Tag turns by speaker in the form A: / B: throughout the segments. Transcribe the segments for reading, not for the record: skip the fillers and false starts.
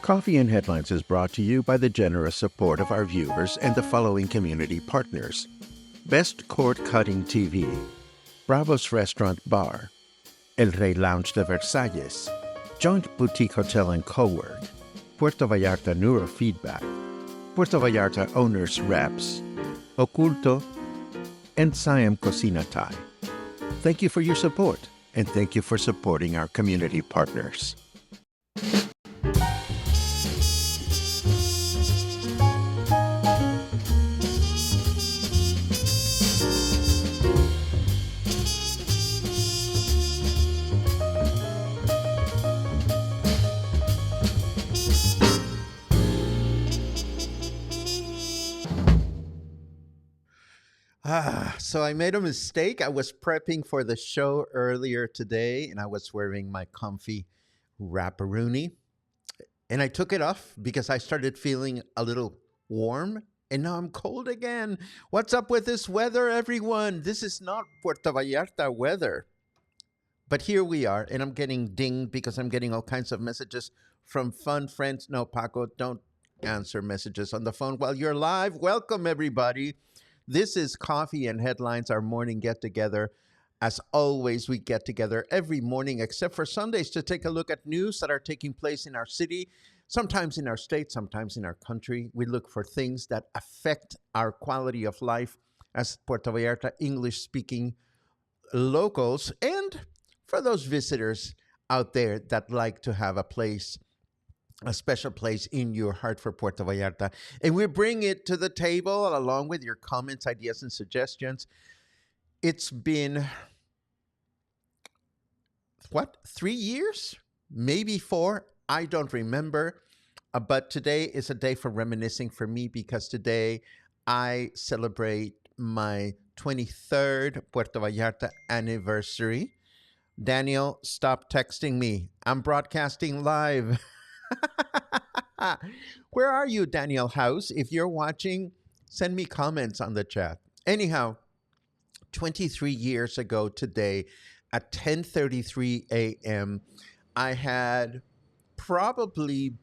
A: Coffee and Headlines is brought to you by the generous support of our viewers and the following community partners: Best Cord Cutting TV, Bravo's Restaurant Bar, El Rey Lounge de Versalles, Joint Boutique Hotel and Cowork, Puerto Vallarta Neurofeedback, Puerto Vallarta Owners Reps, Oculto, and Siam Cocina Thai. Thank you for your support, and thank you for supporting our community partners. So I made a mistake. I was prepping for the show earlier today and I was wearing my comfy wrapperoonie. And I took it off because I started feeling a little warm and now I'm cold again. What's up with this weather, everyone? This is not Puerto Vallarta weather. But here we are, and I'm getting dinged because I'm getting all kinds of messages from fun friends. No, Paco, don't answer messages on the phone while you're live. Welcome, everybody. This is Coffee and Headlines, our morning get together. As always, we get together every morning, except for Sundays, to take a look at news that are taking place in our city, sometimes in our state, sometimes in our country. We look for things that affect our quality of life as Puerto Vallarta English speaking locals, and for those visitors out there that like to have a special place in your heart for Puerto Vallarta. And we bring it to the table along with your comments, ideas, and suggestions. It's been, 3 years? Maybe 4? I don't remember. But today is a day for reminiscing for me because today I celebrate my 23rd Puerto Vallarta anniversary. Daniel, stop texting me. I'm broadcasting live. Where are you, Daniel House? If you're watching, send me comments on the chat. Anyhow, 23 years ago today at 10:33 a.m., I had probably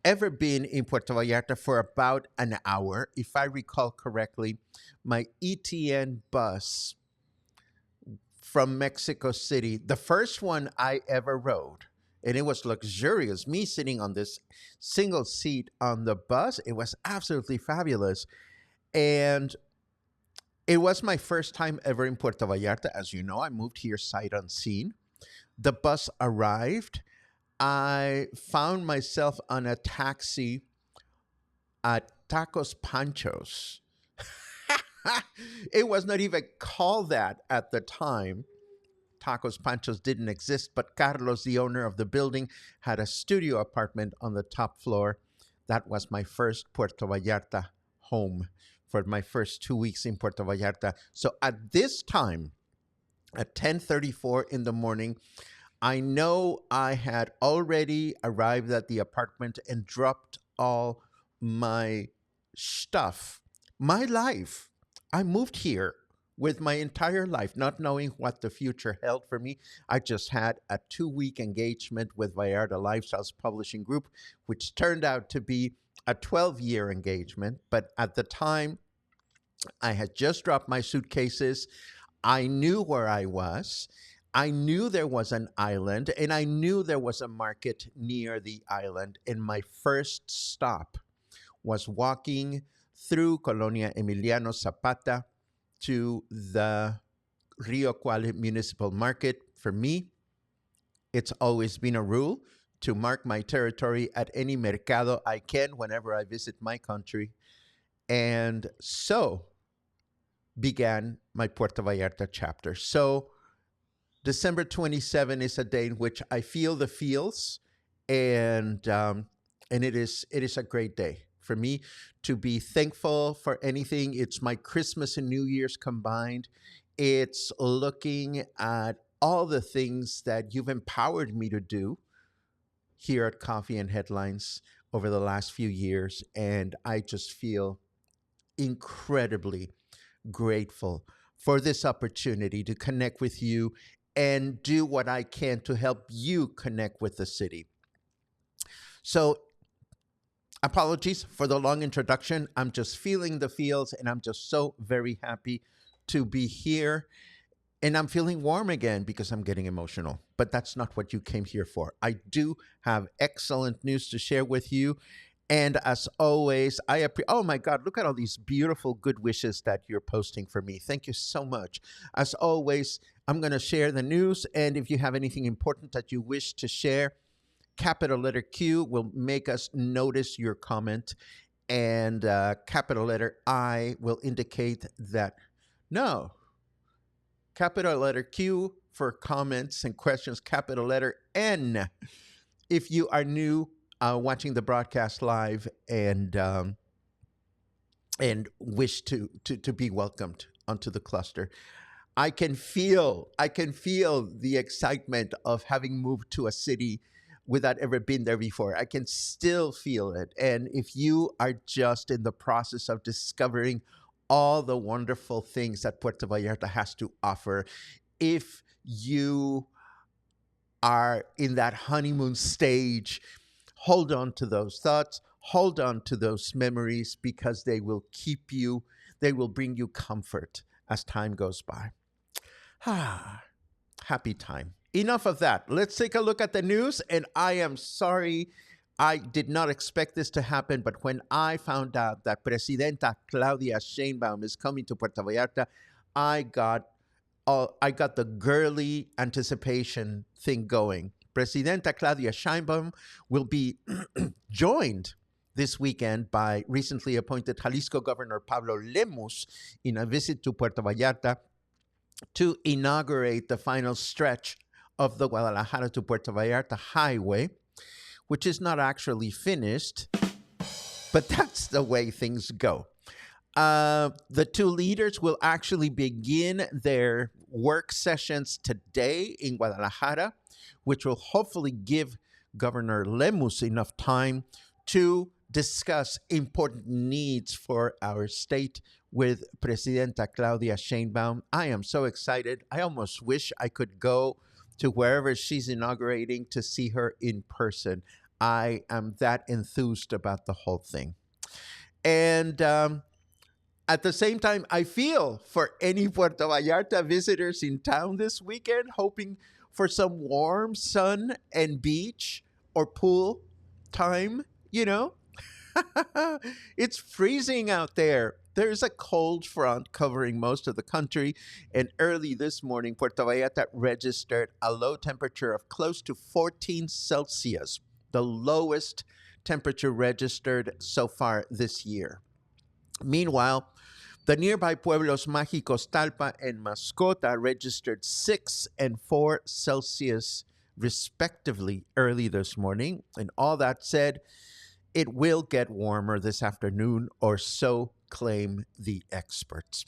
A: ever been in Puerto Vallarta for about an hour. If I recall correctly, my ETN bus from Mexico City, the first one I ever rode. And it was luxurious. Me sitting on this single seat on the bus, it was absolutely fabulous. And it was my first time ever in Puerto Vallarta. As you know, I moved here sight unseen. The bus arrived. I found myself on a taxi at Tacos Panchos. It was not even called that at the time. Tacos Panchos didn't exist, but Carlos, the owner of the building, had a studio apartment on the top floor. That was my first Puerto Vallarta home for my first 2 weeks in Puerto Vallarta. So at this time, at 10:34 in the morning, I know I had already arrived at the apartment and dropped all my stuff, my life. I moved here with my entire life, not knowing what the future held for me. I just had a 2-week engagement with Vallarta Lifestyles Publishing Group, which turned out to be a 12-year engagement. But at the time, I had just dropped my suitcases. I knew where I was. I knew there was an island, and I knew there was a market near the island. And my first stop was walking through Colonia Emiliano Zapata to the Rio Cuale Municipal Market. For me, it's always been a rule to mark my territory at any mercado I can whenever I visit my country. And so began my Puerto Vallarta chapter. So December 27 is a day in which I feel the feels, and it is a great day for me to be thankful for anything. It's my Christmas and New Year's combined. It's looking at all the things that you've empowered me to do here at Coffee and Headlines over the last few years, and I just feel incredibly grateful for this opportunity to connect with you and do what I can to help you connect with the city. So, apologies for the long introduction. I'm just feeling the feels, and I'm just so very happy to be here. And I'm feeling warm again because I'm getting emotional. But that's not what you came here for. I do have excellent news to share with you. And as always, oh my God, look at all these beautiful good wishes that you're posting for me. Thank you so much. As always, I'm going to share the news. And if you have anything important that you wish to share, capital letter Q will make us notice your comment. And capital letter I will indicate that no, capital letter Q for comments and questions, capital letter N if you are new watching the broadcast live and wish to be welcomed onto the cluster. I can feel the excitement of having moved to a city without ever been there before. I can still feel it. And if you are just in the process of discovering all the wonderful things that Puerto Vallarta has to offer, if you are in that honeymoon stage, hold on to those thoughts, hold on to those memories because they will bring you comfort as time goes by. Ah, happy time. Enough of that. Let's take a look at the news. And I am sorry, I did not expect this to happen, but when I found out that Presidenta Claudia Sheinbaum is coming to Puerto Vallarta, I got I got the girly anticipation thing going. Presidenta Claudia Sheinbaum will be joined this weekend by recently appointed Jalisco Governor Pablo Lemus in a visit to Puerto Vallarta to inaugurate the final stretch of the Guadalajara to Puerto Vallarta highway, which is not actually finished, but that's the way things go. The two leaders will actually begin their work sessions today in Guadalajara, which will hopefully give Governor Lemus enough time to discuss important needs for our state with Presidenta Claudia Sheinbaum. I am so excited. I almost wish I could go to wherever she's inaugurating to see her in person. I am that enthused about the whole thing. And at the same time, I feel for any Puerto Vallarta visitors in town this weekend, hoping for some warm sun and beach or pool time, you know? It's freezing out there. There's a cold front covering most of the country, and early this morning, Puerto Vallarta registered a low temperature of close to 14 Celsius, the lowest temperature registered so far this year. Meanwhile, the nearby pueblos Mágicos Talpa and Mascota registered 6 and 4 Celsius respectively early this morning. And all that said, it will get warmer this afternoon, or so claim the experts.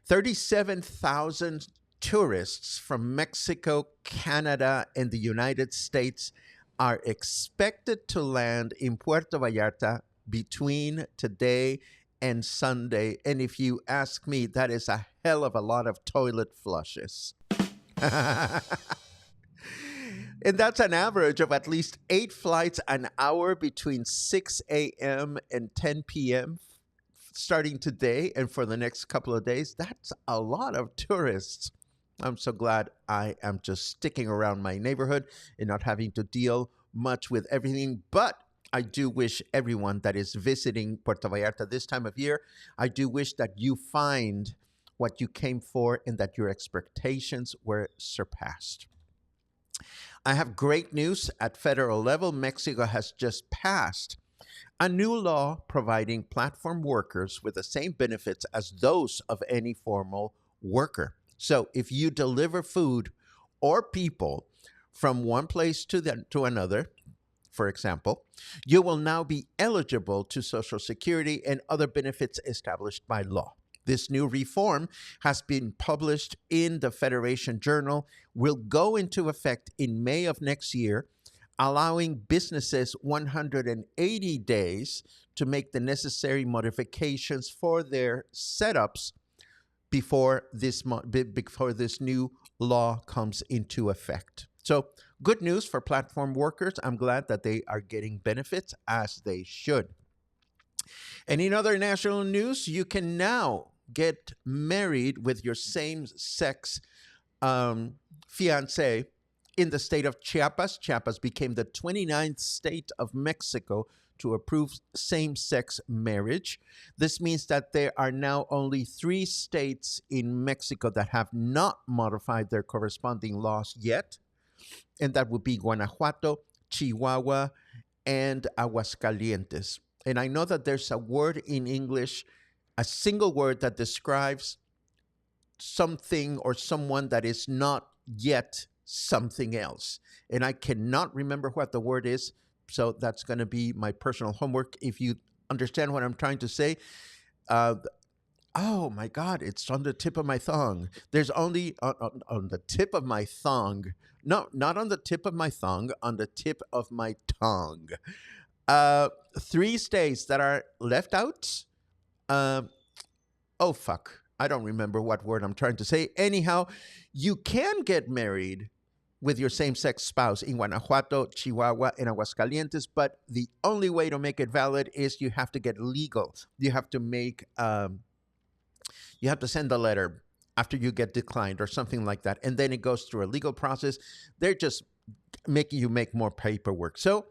A: 37,000 tourists from Mexico, Canada, and the United States are expected to land in Puerto Vallarta between today and Sunday. And if you ask me, that is a hell of a lot of toilet flushes. And that's an average of at least 8 flights an hour between 6 a.m. and 10 p.m. starting today and for the next couple of days. That's a lot of tourists. I'm so glad I am just sticking around my neighborhood and not having to deal much with everything. But I do wish everyone that is visiting Puerto Vallarta this time of year, I do wish that you find what you came for and that your expectations were surpassed. I have great news at federal level. Mexico has just passed a new law providing platform workers with the same benefits as those of any formal worker. So if you deliver food or people from one place to another, for example, you will now be eligible to Social Security and other benefits established by law. This new reform has been published in the Federation Journal, will go into effect in May of next year, allowing businesses 180 days to make the necessary modifications for their setups before this new law comes into effect. So, good news for platform workers. I'm glad that they are getting benefits as they should. And in other national news, you can now get married with your same sex fiance in the state of Chiapas. Chiapas became the 29th state of Mexico to approve same sex marriage. This means that there are now only 3 states in Mexico that have not modified their corresponding laws yet, and that would be Guanajuato, Chihuahua, and Aguascalientes. And I know that there's a word in English, a single word that describes something or someone that is not yet something else. And I cannot remember what the word is. So that's going to be my personal homework. If you understand what I'm trying to say, uh, oh my God, it's on the tip of my tongue. There's only on the tip of my tongue. No, not on the tip of my tongue, on the tip of my tongue. 3 states that are left out. Uh, oh, fuck. I don't remember what word I'm trying to say. Anyhow, you can get married with your same sex spouse in Guanajuato, Chihuahua, and Aguascalientes, but the only way to make it valid is you have to get legal. You have to you have to send a letter after you get declined or something like that. And then it goes through a legal process. They're just making you make more paperwork. So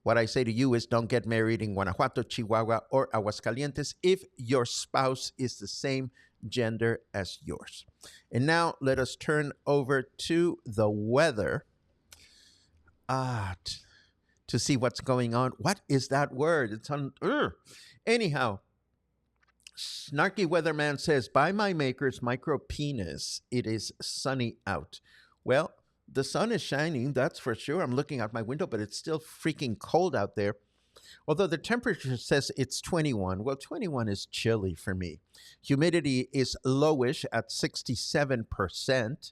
A: what I say to you is don't get married in Guanajuato, Chihuahua, or Aguascalientes if your spouse is the same gender as yours. And now let us turn over to the weather to see what's going on. What is that word? It's on. Anyhow, Snarky Weatherman says, by my maker's micro penis, it is sunny out. Well, the sun is shining, that's for sure. I'm looking out my window, but it's still freaking cold out there. Although the temperature says it's 21. Well, 21 is chilly for me. Humidity is lowish at 67%.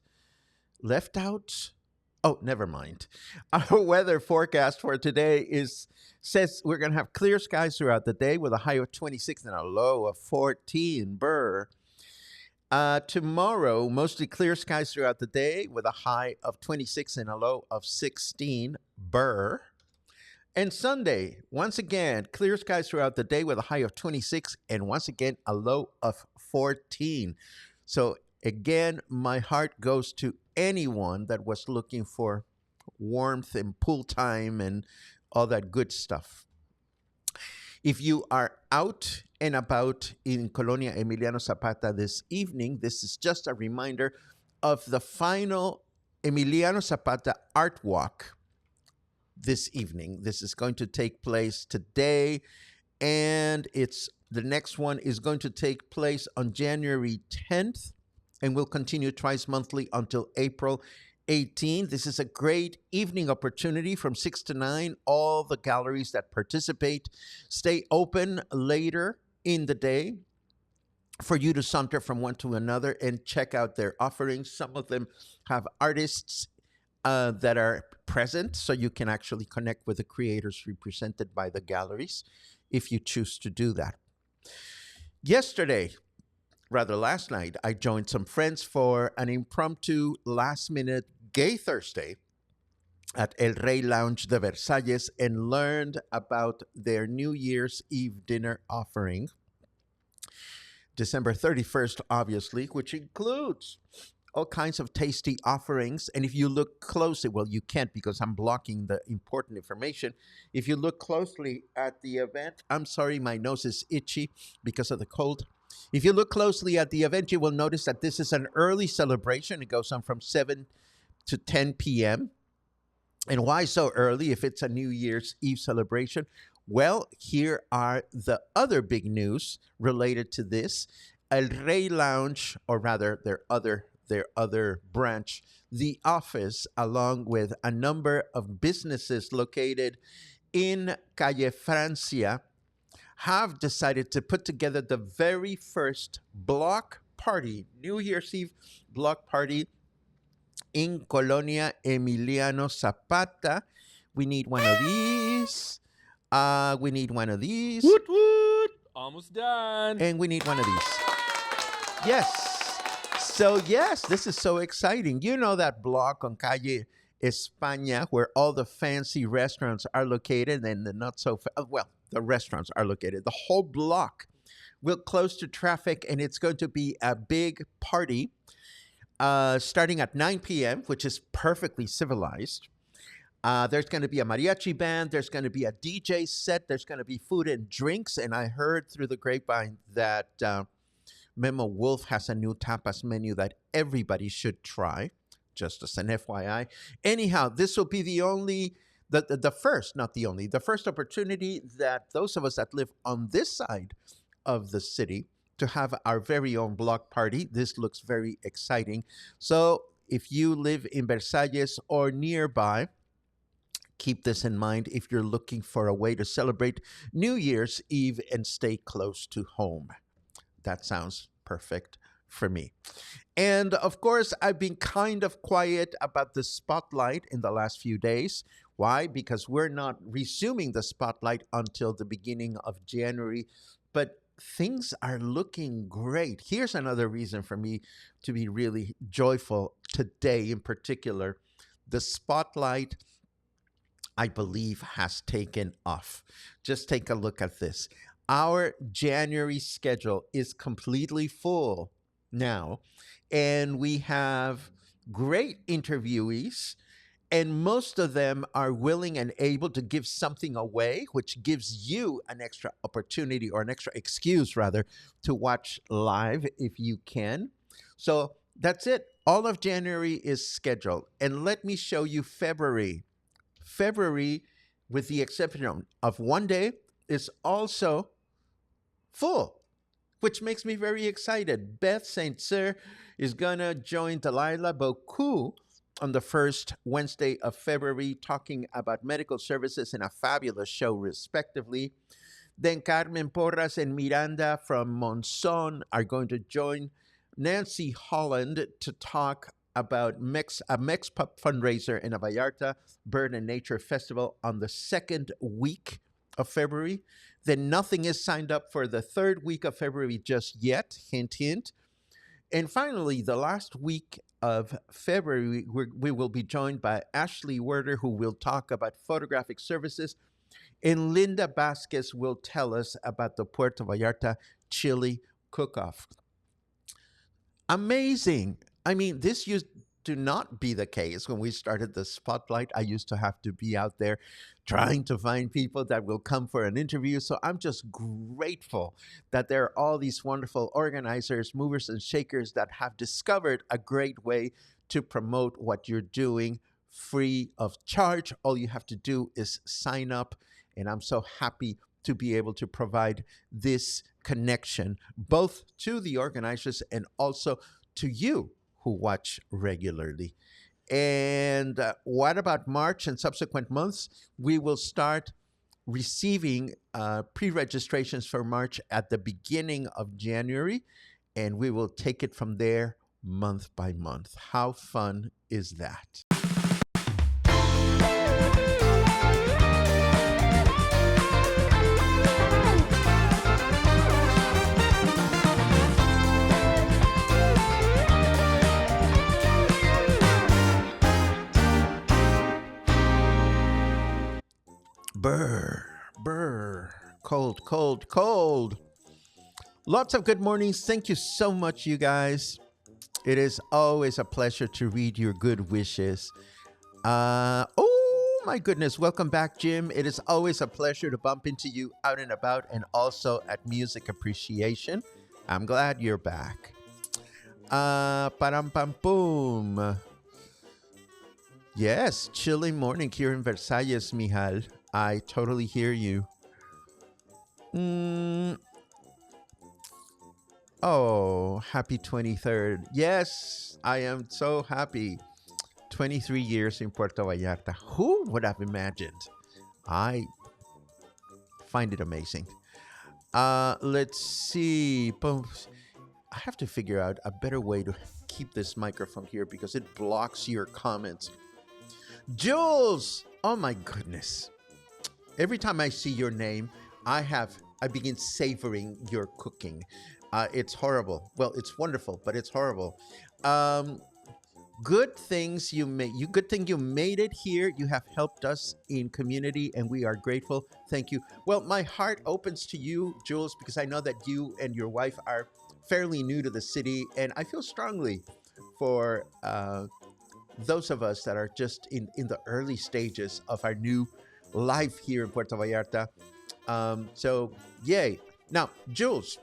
A: Left out? Oh, never mind. Our weather forecast for today says we're going to have clear skies throughout the day with a high of 26 and a low of 14. Brr. Tomorrow, mostly clear skies throughout the day with a high of 26 and a low of 16. Brr. And Sunday, once again, clear skies throughout the day with a high of 26 and once again a low of 14. So again, my heart goes to anyone that was looking for warmth and pool time and all that good stuff. If you are out and about in Colonia Emiliano Zapata this evening, this is just a reminder of the final Emiliano Zapata Art Walk this evening. This is going to take place today, and the next one is going to take place on January 10th and will continue twice monthly until April 18th. This is a great evening opportunity from 6 to 9. All the galleries that participate stay open later in the day for you to saunter from one to another and check out their offerings. Some of them have artists that are present, so you can actually connect with the creators represented by the galleries if you choose to do that. Last night, I joined some friends for an impromptu last-minute gay Thursday at El Rey Lounge de Versalles and learned about their New Year's Eve dinner offering, December 31st, obviously, which includes all kinds of tasty offerings. And if you look closely, well, you can't because I'm blocking the important information. If you look closely at the event, I'm sorry, my nose is itchy because of the cold. If you look closely at the event, you will notice that this is an early celebration. It goes on from 7 to 10 p.m. And why so early if it's a New Year's Eve celebration? Well, here are the other big news related to this. El Rey Lounge, or rather their other branch, The Office, along with a number of businesses located in Calle Francia, have decided to put together the very first block party, New Year's Eve block party in Colonia Emiliano Zapata. We need one of these. We need one of these.
B: Woot woot! Almost done.
A: And we need one of these. Yes. So, yes, this is so exciting. You know that block on Calle España where all the fancy restaurants are located and the not so, well, the restaurants are located. The whole block will close to traffic and it's going to be a big party starting at 9 p.m., which is perfectly civilized. There's going to be a mariachi band. There's going to be a DJ set. There's going to be food and drinks. And I heard through the grapevine that Memo Wolf has a new tapas menu that everybody should try, just as an FYI. Anyhow, this will be the first, not the only, the first opportunity that those of us that live on this side of the city to have our very own block party. This looks very exciting. So if you live in Versalles or nearby, keep this in mind if you're looking for a way to celebrate New Year's Eve and stay close to home. That sounds perfect for me. And of course, I've been kind of quiet about the spotlight in the last few days. Why? Because we're not resuming the spotlight until the beginning of January. But things are looking great. Here's another reason for me to be really joyful today in particular. The spotlight, I believe, has taken off. Just take a look at this. Our January schedule is completely full now, and we have great interviewees, and most of them are willing and able to give something away, which gives you an extra opportunity or an extra excuse, rather, to watch live if you can. So that's it. All of January is scheduled. And let me show you February. February, with the exception of one day, is also full, which makes me very excited. Beth St. Cyr is going to join Delilah Boku on the first Wednesday of February, talking about medical services in a fabulous show, respectively. Then Carmen Porras and Miranda from Monzon are going to join Nancy Holland to talk about a Mex Pup fundraiser in a Vallarta Bird and Nature Festival on the second week of February. Then nothing is signed up for the third week of February just yet, hint, hint. And finally, the last week of February, we will be joined by Ashley Werder, who will talk about photographic services. And Linda Vasquez will tell us about the Puerto Vallarta chili cook-off. Amazing. I mean, this used to not be the case when we started the spotlight. I used to have to be out there trying to find people that will come for an interview. So I'm just grateful that there are all these wonderful organizers, movers and shakers that have discovered a great way to promote what you're doing free of charge. All you have to do is sign up. And I'm so happy to be able to provide this connection, both to the organizers and also to you who watch regularly. And what about March and subsequent months? We will start receiving pre-registrations for March at the beginning of January, and we will take it from there month by month. How fun is that? Brr, brr, cold, cold, cold. Lots of good mornings. Thank you so much, you guys. It is always a pleasure to read your good wishes. Oh my goodness. Welcome back, Jim. It is always a pleasure to bump into you out and about and also at Music Appreciation. I'm glad you're back. Param pam pum. Yes, chilly morning here in Versalles, Mijal. I totally hear you. Oh, happy 23rd. Yes, I am so happy. 23 years in Puerto Vallarta. Who would have imagined? I find it amazing. Let's see. I have to figure out a better way to keep this microphone here because it blocks your comments. Jules! Oh my goodness. Every time I see your name, I begin savoring your cooking. It's horrible. Well, it's wonderful, but it's horrible. Um, good things you made. You good thing you made it here. You have helped us in community, and we are grateful. Thank you. Well, my heart opens to you, Jules, because I know that you and your wife are fairly new to the city, and I feel strongly for those of us that are just in the early stages of our new life here in Puerto Vallarta. So, yay. Now, Jules,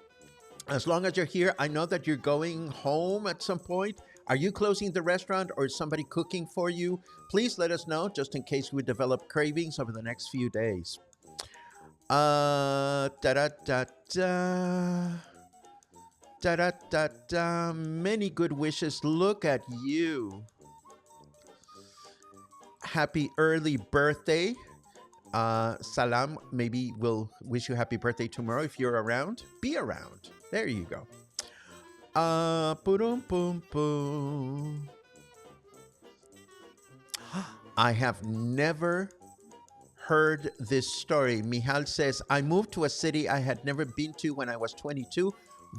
A: as long as you're here, I know that you're going home at some point. Are you closing the restaurant or is somebody cooking for you? Please let us know just in case we develop cravings over the next few days. Da da da da. Da da da da. Many good wishes. Look at you. Happy early birthday. Salam, maybe we'll wish you happy birthday tomorrow if you're around. Be around. There you go. Boom, boom, boom. I have never heard this story. Mihal says, I moved to a city I had never been to when I was 22.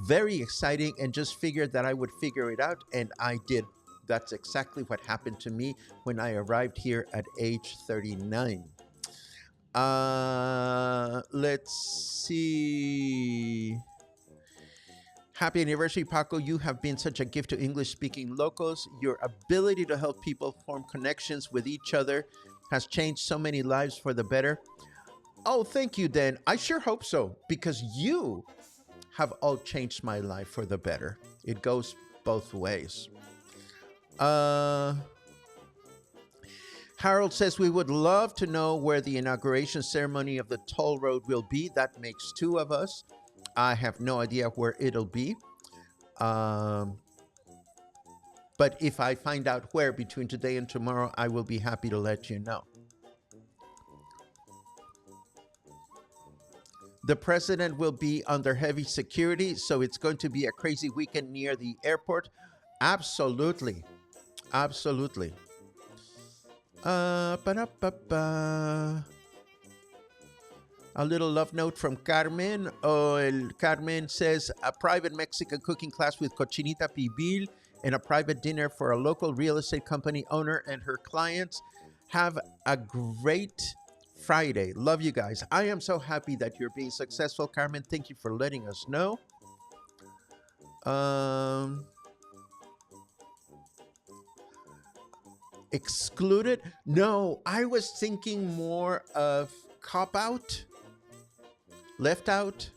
A: Very exciting, and just figured that I would figure it out, and I did. That's exactly what happened to me when I arrived here at age 39. Let's see. Happy anniversary, Paco. You have been such a gift to English speaking locals. Your ability to help people form connections with each other has changed so many lives for the better. Oh, thank you, Dan. I sure hope so, because you have all changed my life for the better. It goes both ways. Uh, Harold says we would love to know where the inauguration ceremony of the toll road will be. That makes two of us. I have no idea where it'll be. Um, but if I find out where between today and tomorrow, I will be happy to let you know. The president will be under heavy security, so it's going to be a crazy weekend near the airport. Absolutely. Absolutely. Ba-da-ba-ba. A little love note from Carmen. Carmen says a private Mexican cooking class with cochinita pibil and a private dinner for a local real estate company owner and her clients. Have a great Friday. Love you guys. I am so happy that you're being successful, Carmen. Thank you for letting us know. Excluded? No, I was thinking more of cop out, left out.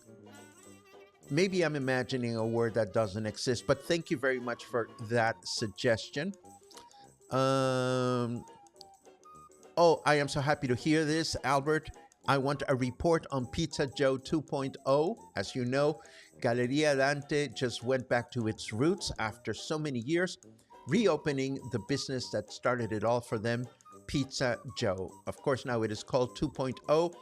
A: Maybe I'm imagining a word that doesn't exist, but thank you very much for that suggestion. Oh, I am so happy to hear this, Albert. I want a report on Pizza Joe 2.0. As you know, Galeria Dante just went back to its roots after so many years, reopening the business that started it all for them, Pizza Joe. Of course, now it is called 2.0.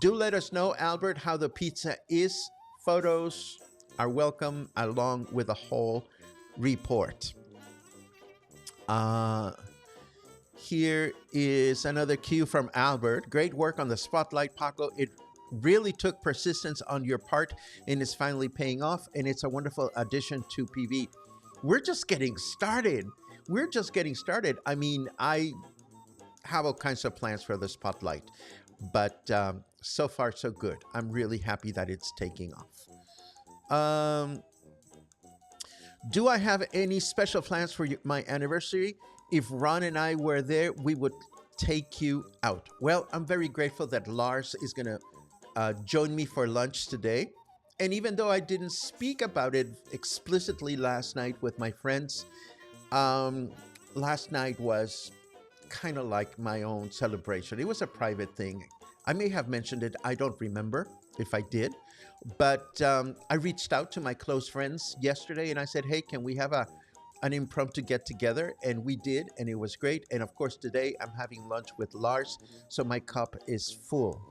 A: Do let us know, Albert, how the pizza is. Photos are welcome along with a whole report. Here is another cue from Albert. Great work on the spotlight, Paco. It really took persistence on your part and is finally paying off, and it's a wonderful addition to PV. We're just getting started. We're just getting started. I mean, I have all kinds of plans for the spotlight, but so far so good. I'm really happy that it's taking off. Do I have any special plans for my anniversary? If Ron and I were there, we would take you out. Well, I'm very grateful that Lars is going to join me for lunch today. And even though I didn't speak about it explicitly last night with my friends, last night was kind of like my own celebration. It was a private thing. I may have mentioned it. I don't remember if I did. But I reached out to my close friends yesterday and I said, hey, can we have an impromptu get together? And we did, and it was great. And of course, today I'm having lunch with Lars, so my cup is full.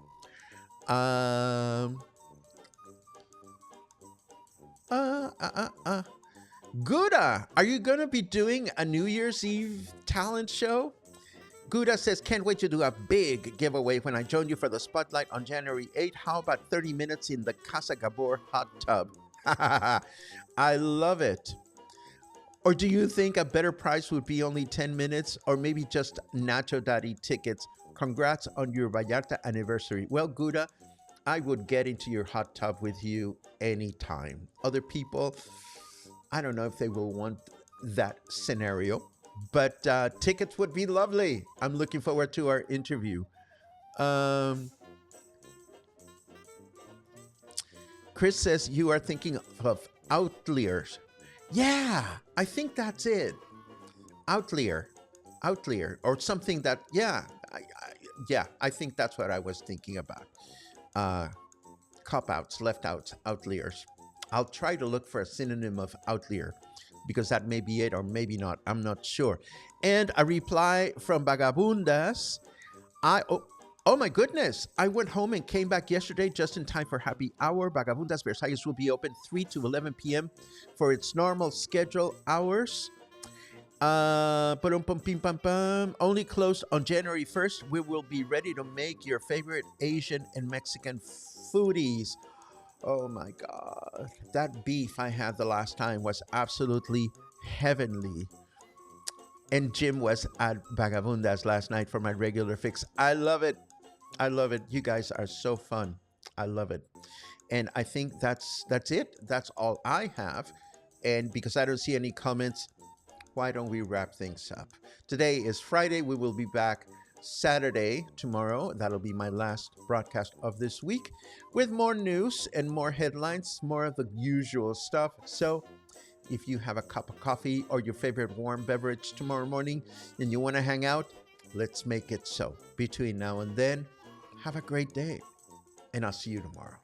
A: Gouda, are you going to be doing a New Year's Eve talent show? Gouda says, can't wait to do a big giveaway when I join you for the spotlight on January 8th. How about 30 minutes in the Casa Gabor hot tub? I love it. Or do you think a better price would be only 10 minutes or maybe just Nacho Daddy tickets? Congrats on your Vallarta anniversary. Well, Gouda, I would get into your hot tub with you anytime. Other people, I don't know if they will want that scenario, but tickets would be lovely. I'm looking forward to our interview. Um, Chris says you are thinking of outliers. Yeah, I think that's it. Outlier, outlier, or something that. Yeah, yeah. I think that's what I was thinking about. Uh, Cop outs, left outs, outliers. I'll try to look for a synonym of outlier because that may be it or maybe not. I'm not sure. And a reply from Vagabundas. Oh my goodness. I went home and came back yesterday just in time for happy hour. Vagabundas Versalles will be open 3 to 11 p.m. for its normal schedule hours. Only closed on January 1st. We will be ready to make your favorite Asian and Mexican foodies. Oh my God. That beef I had the last time was absolutely heavenly. And Jim was at Vagabundas last night for my regular fix. I love it. I love it. You guys are so fun. I love it. And I think that's it. That's all I have. And because I don't see any comments, why don't we wrap things up? Today is Friday. We will be back Saturday, tomorrow. That'll be my last broadcast of this week with more news and more headlines, more of the usual stuff. So if you have a cup of coffee or your favorite warm beverage tomorrow morning and you want to hang out, let's make it so. Between now and then, have a great day, and I'll see you tomorrow.